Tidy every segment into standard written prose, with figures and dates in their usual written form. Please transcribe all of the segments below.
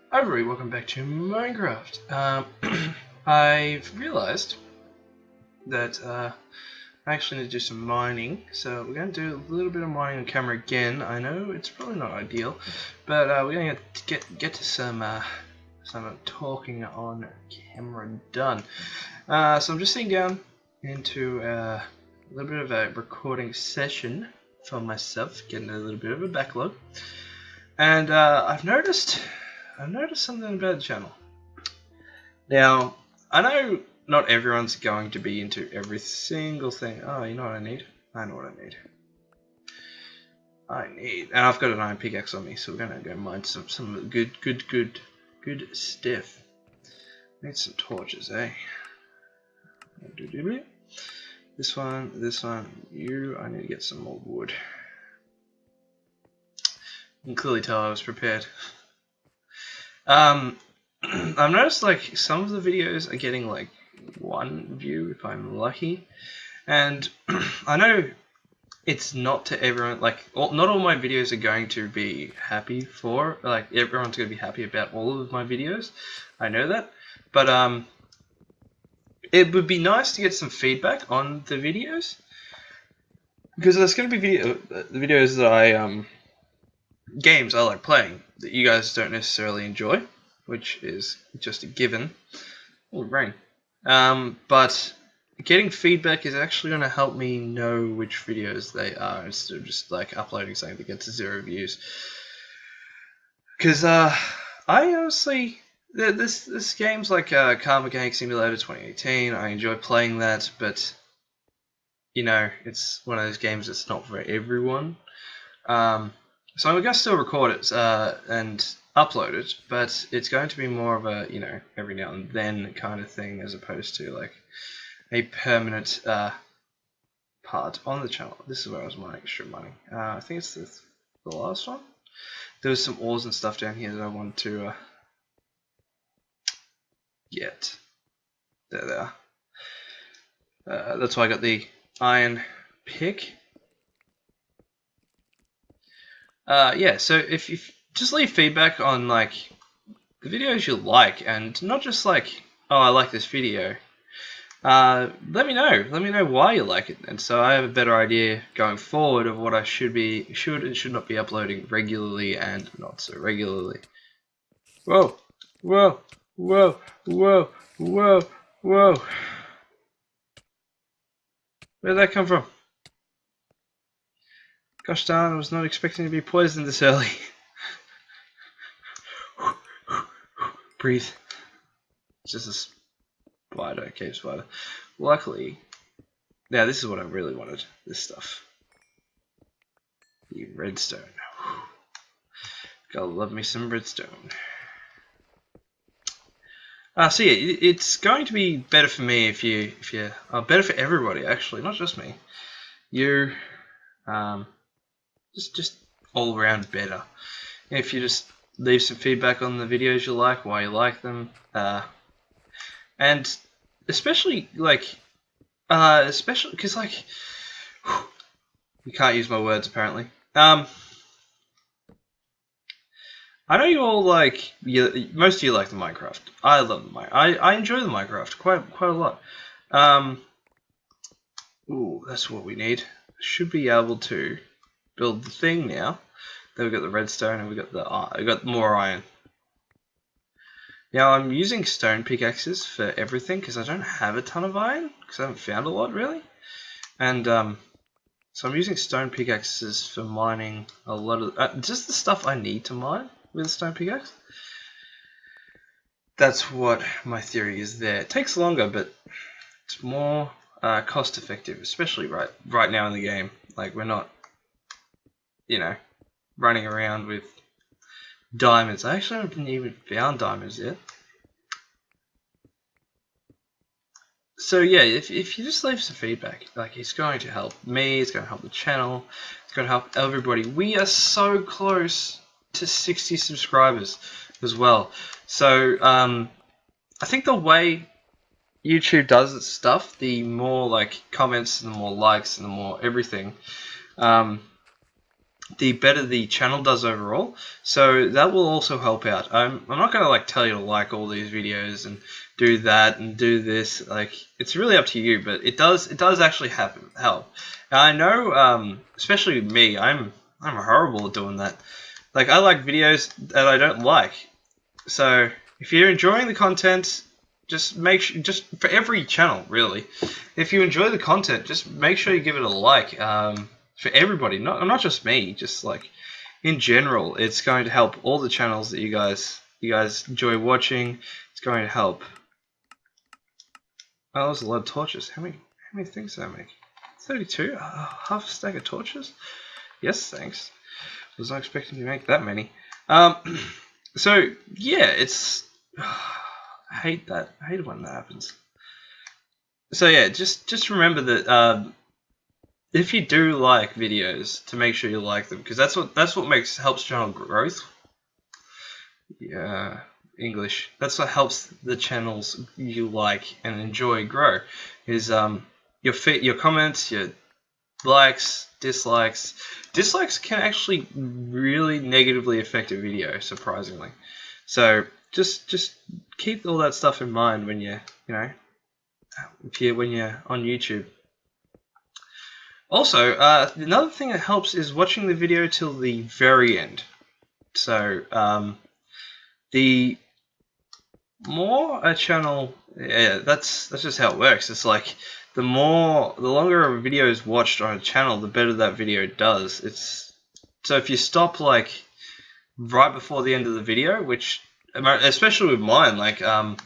Hi everybody, welcome back to Minecraft. I've realized that I actually need to do some mining, so we're going to do a little bit of mining on camera again. I know it's probably not ideal, but we're going to get to some talking on camera done. So I'm just sitting down into a little bit of a recording session for myself, getting a little bit of a backlog, and I've noticed something about the channel. Now, I know not everyone's going to be into every single thing. Oh, you know what I need? I know what I need, and I've got an iron pickaxe on me, so we're gonna go mine some good stuff. Need some torches, eh? This one, I need to get some more wood. You can clearly tell I was prepared. I've noticed like some of the videos are getting like 1 view if I'm lucky, and I know it's not to everyone. Like, not all my videos are going to be happy for. Like, everyone's going to be happy about all of my videos. I know that, but it would be nice to get some feedback on the videos, because there's going to be the videos that I games I like playing that you guys don't necessarily enjoy, which is just a given. Oh, rain. But getting feedback is actually going to help me know which videos they are, instead of just like uploading something that gets 0 views. Because I honestly, this game's like Car Mechanic Simulator 2018. I enjoy playing that, but you know, it's one of those games that's not for everyone. So I'm going to still record it and upload it, but it's going to be more of a, you know, every now and then kind of thing, as opposed to like a permanent part on the channel. This is where I was mining, extra mining. I think it's the last one. There was some ores and stuff down here that I wanted to get. There they are. That's why I got the iron pick. Yeah, so if you just leave feedback on like the videos you like, and not just like, oh, I like this video. Let me know why you like it, and so I have a better idea going forward of what I should and should not be uploading regularly and not so regularly. Whoa, whoa, whoa, whoa, whoa, whoa. Where'd that come from? Gosh darn, I was not expecting to be poisoned this early. Breathe. It's just a spider, cave spider. Luckily, now this is what I really wanted, this stuff. The redstone. Gotta love me some redstone. So yeah, it's going to be better for me if you better for everybody, actually, not just me. You just all around better. If you just leave some feedback on the videos you like, why you like them, and especially because like you can't use my words apparently. I know you all like, most of you like the Minecraft. I love the Minecraft. I enjoy the Minecraft quite a lot. Ooh, that's what we need. Should be able to build the thing now. Then we've got the redstone and we got more iron. Now I'm using stone pickaxes for everything because I don't have a ton of iron, because I haven't found a lot really. And so I'm using stone pickaxes for mining a lot of just the stuff I need to mine with a stone pickaxe. That's what my theory is there. It takes longer, but it's more cost effective, especially right now in the game. Like, we're not, you know, running around with diamonds. I actually haven't even found diamonds yet. So yeah, if you just leave some feedback, like, it's going to help me, it's going to help the channel, it's going to help everybody. We are so close to 60 subscribers as well. So I think the way YouTube does its stuff, the more like comments and the more likes and the more everything, the better the channel does overall. So that will also help out. I'm not going to like tell you to like all these videos and do that and do this. Like, it's really up to you, but it does actually help. Now, I know, especially me, I'm horrible at doing that. Like, I like videos that I don't like. So if you're enjoying the content, just make sure, just for every channel really, if you enjoy the content, just make sure you give it a like. For everybody, not just me, just like in general, it's going to help all the channels that you guys enjoy watching. It's going to help. Oh, that was a lot of torches. How many things did I make? 32. Half a stack of torches. Yes, thanks. Was not expecting to make that many. So yeah, it's. I hate that. I hate it when that happens. So yeah, just remember that. If you do like videos, to make sure you like them, because that's what helps channel growth. Yeah, English. That's what helps the channels you like and enjoy grow. Is your comments, your likes, dislikes. Dislikes can actually really negatively affect a video, surprisingly. So just keep all that stuff in mind when when you're on YouTube. Also, another thing that helps is watching the video till the very end. So, the more a channel, yeah, that's just how it works. It's like the longer a video is watched on a channel, the better that video does. So if you stop like right before the end of the video, which especially with mine, like I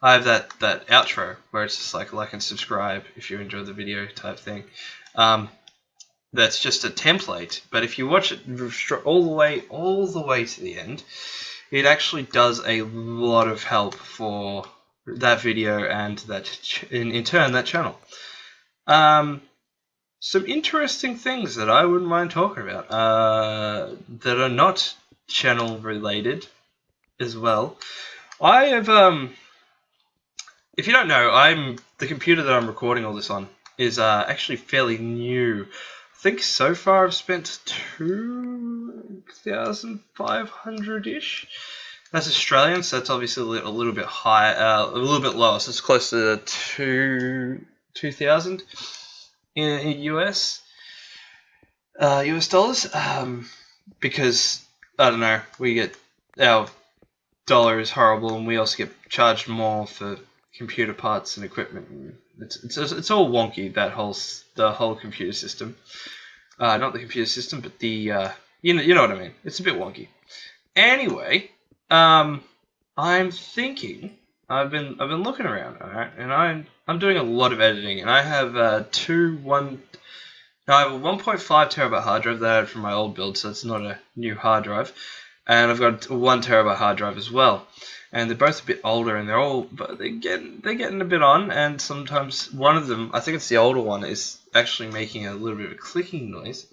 have that outro where it's just like and subscribe if you enjoy the video type thing. That's just a template, but if you watch it all the way to the end, it actually does a lot of help for that video and that in turn that channel. Some interesting things that I wouldn't mind talking about that are not channel related as well. I have if you don't know, the computer that I'm recording all this on is actually fairly new. I think so far I've spent 2,500-ish. That's Australian, so that's obviously a little bit high, a little bit lower. So it's close to 2,000 in US dollars. Because I don't know, our dollar is horrible, and we also get charged more for computer parts and equipment. It's all wonky, the whole computer system. Not the computer system, but the you know what I mean. It's a bit wonky. Anyway, I'm thinking I've been looking around, alright, and I'm doing a lot of editing, and I have I have a 1.5 terabyte hard drive that I had from my old build, so it's not a new hard drive, and I've got a 1 terabyte hard drive as well. And they're both a bit older, and they're getting a bit on. And sometimes one of them, I think it's the older one, is actually making a little bit of a clicking noise,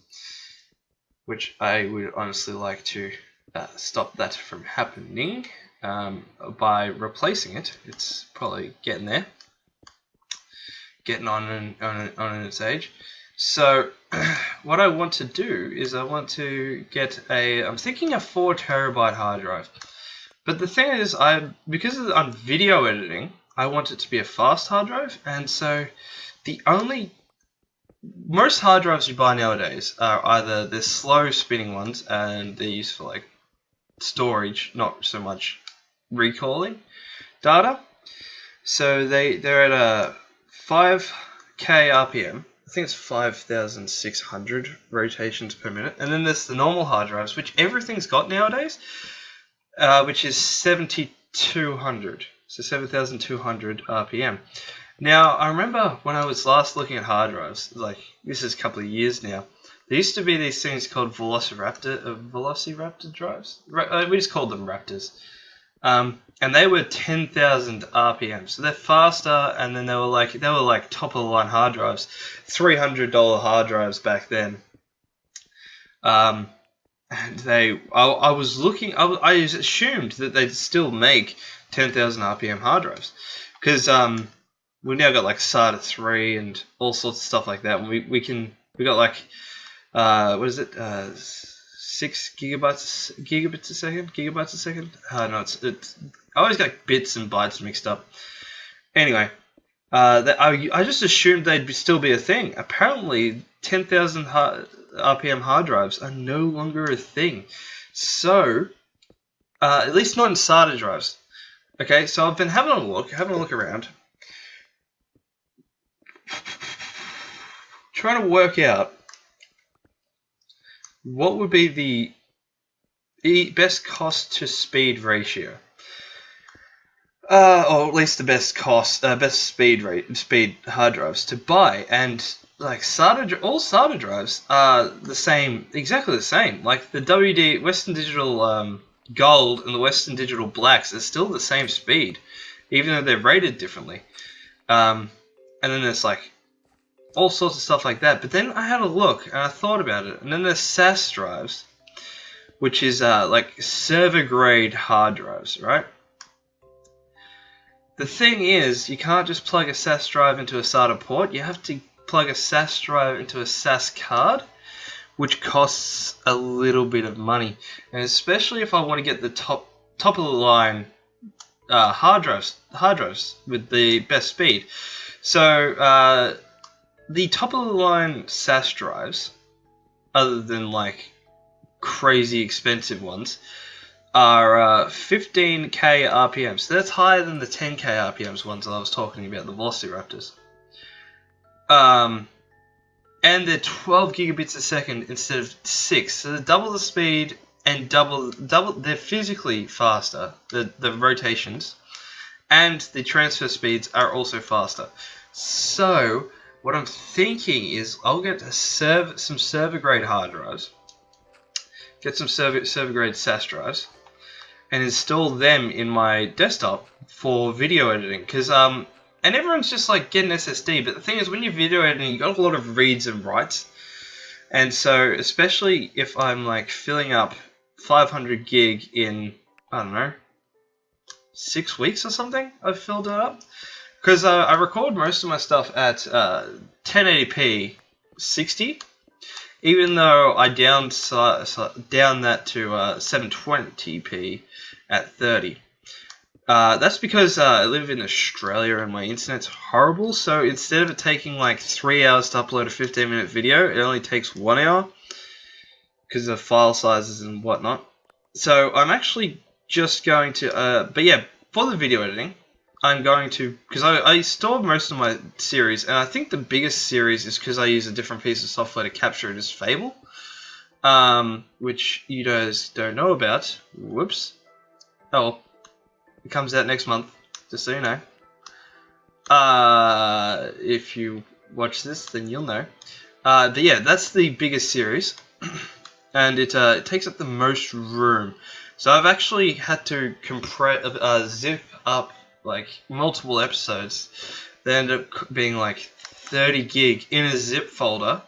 which I would honestly like to stop that from happening by replacing it. It's probably getting there, getting on in its age. So what I want to do is I want to get I'm thinking a 4 terabyte hard drive. But the thing is, because I'm video editing, I want it to be a fast hard drive, and so most hard drives you buy nowadays are either the slow spinning ones, and they're used for like storage, not so much recalling data. So they're at a 5k RPM. I think it's 5,600 rotations per minute, and then there's the normal hard drives, which everything's got nowadays. Which is 7,200, so 7,200 RPM. Now, I remember when I was last looking at hard drives, like this is a couple of years now, there used to be these things called Velociraptor drives. We just called them Raptors. And they were 10,000 RPM, so they're faster, and then they were like top of the line hard drives, $300 hard drives back then. And I was looking, I assumed that they'd still make 10,000 RPM hard drives, because we've now got like SATA 3 and all sorts of stuff like that. And we got like what is it? 6 gigabits a second? Gigabytes a second? No, it's. I always got bits and bytes mixed up. Anyway, I just assumed they'd still be a thing. Apparently, 10,000 RPM hard drives are no longer a thing. So, at least not in SATA drives. Okay, so I've been having a look around, trying to work out what would be the best cost to speed ratio. Or at least the best speed hard drives to buy, and like all SATA drives are the same, exactly the same. Like the Western Digital Gold and the Western Digital Blacks are still the same speed, even though they're rated differently. And then there's like all sorts of stuff like that. But then I had a look and I thought about it, and then there's SAS drives, which is like server grade hard drives, right? The thing is, you can't just plug a SAS drive into a SATA port. You have to plug a SAS drive into a SAS card, which costs a little bit of money. And especially if I want to get the top of the line hard drives with the best speed. So the top of the line SAS drives, other than like crazy expensive ones, are 15k RPM. So that's higher than the 10k RPMs ones that I was talking about, the Velociraptors. And they're 12 gigabits a second instead of 6. So they're double the speed and double. They're physically faster. The rotations and the transfer speeds are also faster. So what I'm thinking is I'll get some server grade hard drives, get some server grade SAS drives, and install them in my desktop for video editing. Because and everyone's just like getting SSD, but the thing is, when you're video editing, you got a lot of reads and writes, and so especially if I'm like filling up 500 gig in, I don't know, 6 weeks or something, I've filled it up. Because I record most of my stuff at 1080p 60, even though I down that to 720p at 30. That's because I live in Australia and my internet's horrible, so instead of it taking like 3 hours to upload a 15-minute video, it only takes 1 hour because of file sizes and whatnot. So I'm actually just going to, but yeah, for the video editing, I'm going to, because I store most of my series, and I think the biggest series is because I use a different piece of software to capture it, is Fable, which you guys don't know about. Whoops. Oh, it comes out next month, just so you know. If you watch this, then you'll know. But yeah, that's the biggest series, and it takes up the most room. So I've actually had to zip up like multiple episodes. They end up being like 30 gig in a zip folder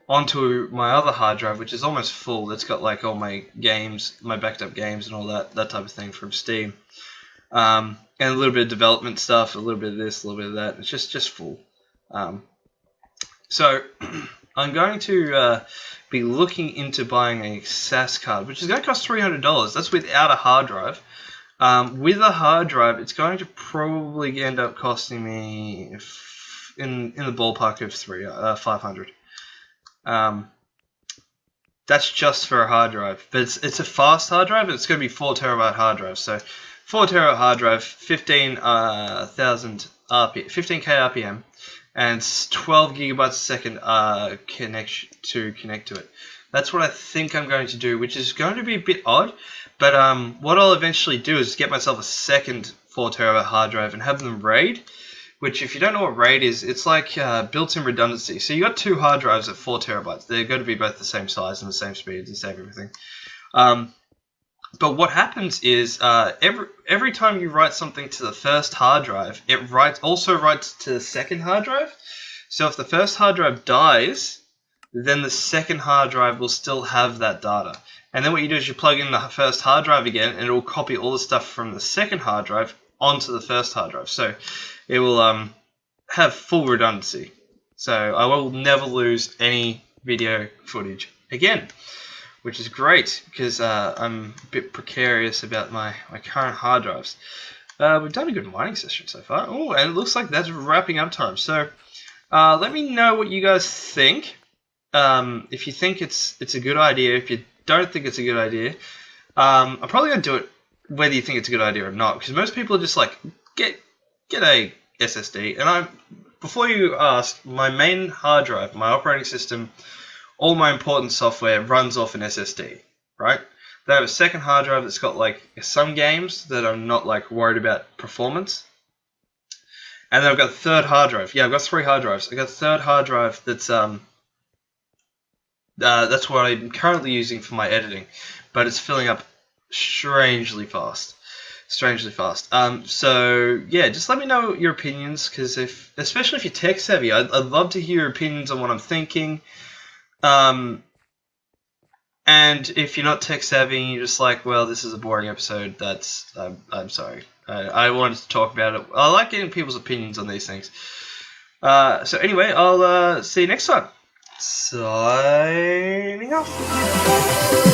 onto my other hard drive, which is almost full. That's got like all my games, my backed up games and all that type of thing from Steam. And a little bit of development stuff, a little bit of this, a little bit of that. It's just full. So I'm going to be looking into buying a SAS card, which is going to cost $300. That's without a hard drive. With a hard drive, it's going to probably end up costing me in the ballpark of 500. That's just for a hard drive, but it's a fast hard drive. It's going to be 4 terabyte hard drive. So 4 terabyte hard drive, 15,000 RPM, 15k RPM, and 12 gigabytes a second to connect to it. That's what I think I'm going to do, which is going to be a bit odd. But what I'll eventually do is get myself a second 4 terabyte hard drive and have them RAID. Which, if you don't know what RAID is, it's like built-in redundancy. So you got 2 hard drives at 4 terabytes. They're going to be both the same size and the same speed, the same everything. But what happens is every time you write something to the first hard drive, it also writes to the second hard drive. So if the first hard drive dies, then the second hard drive will still have that data. And then what you do is you plug in the first hard drive again, and it will copy all the stuff from the second hard drive onto the first hard drive. So it will have full redundancy. So I will never lose any video footage again, which is great because I'm a bit precarious about my current hard drives. We've done a good mining session so far. Oh, and it looks like that's wrapping up time. So let me know what you guys think. If you think it's a good idea, if you don't think it's a good idea, I'm probably gonna do it whether you think it's a good idea or not, because most people are just like, get a SSD. And before you ask, my main hard drive, my operating system, all my important software runs off an SSD, right? They have a second hard drive that's got like some games that I'm not like worried about performance. And then I've got a third hard drive. Yeah, I've got 3 hard drives. I've got a third hard drive that's what I'm currently using for my editing, but it's filling up strangely fast. So yeah, just let me know your opinions, because especially if you're tech savvy, I'd love to hear your opinions on what I'm thinking. And if you're not tech savvy and you're just like, well, this is a boring episode, I'm sorry. I wanted to talk about it. I like getting people's opinions on these things. So anyway, I'll see you next time. Signing off.